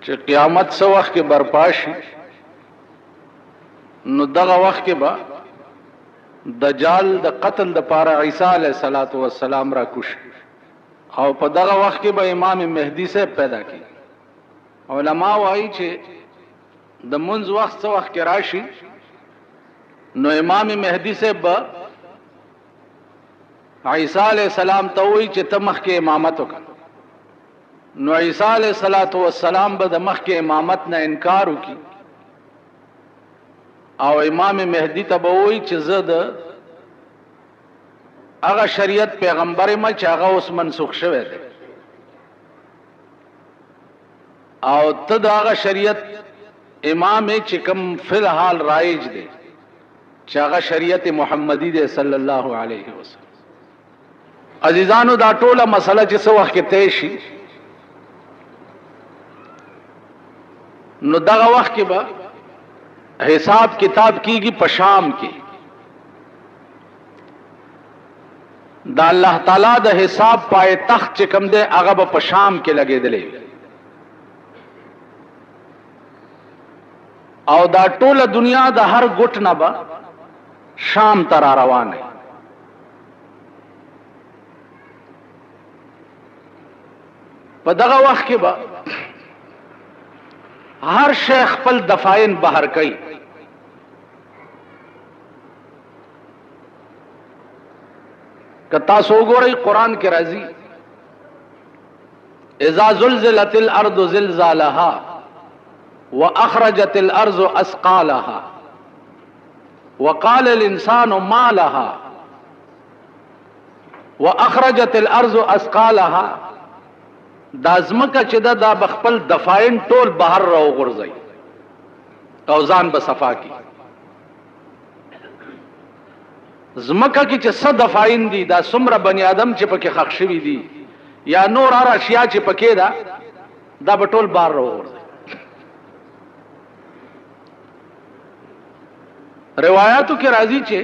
چې قیامت څه وخت کې برپا شي نو دغه وخت کې به دجال د قتل د پاره عیسی علیه السلام را کوش او په دغه وخت کې به امام مهدی سے پیدا کی. علما وایي چې د منځ وخت څه وخت کې راشي نو امام مهدی سے به عیسی علیہ السلام ته وایي چې ته مخکې امامت وکړه. نو عیسی علیہ السلام به د مخکې امامت نه انکار وکړي او امام مهدی ته به وایي چې زه د هغه شریعت پیغمبر یم چې هغه اوس منسوخ شوی دی او ته د هغه شریعت امام چې کوم فی الحال رایج دی چې هغه شریعت محمدی دی صلی الله علیه وسلم. عزیزانو دا ټوله مسله چې څه وخت کې طے شي نو دغه وخت کې به حساب کتاب کیږي په شام کې. دا الله تعالی د حساب پای تخت چې کوم دی هغه به په شام کې لګېدلی او دا ټوله دنیا د هر ګوټ نه به شام ته را روانه. په دغه وخت کې به هر شی خپل دفاین بهر کوي. که تاسو وګورئ قرآن کې راځي اذا زلزلت الارض زلزالها واخرجت الارض اثقالها وقال الانسان ما لها واخرجت الارض اثقالها. دا ځمکه چې دا بخپل دفاین ټول بهر راو غورځي او ځان به صفا کی. ځمکه کې چې څه دفاین دي دا څومره بنی آدم چې پکې خښ شوي دي یا نور هر اشیاء چې پکې دا به ټول بهر راو غورځي. روایاتو کې راځي چې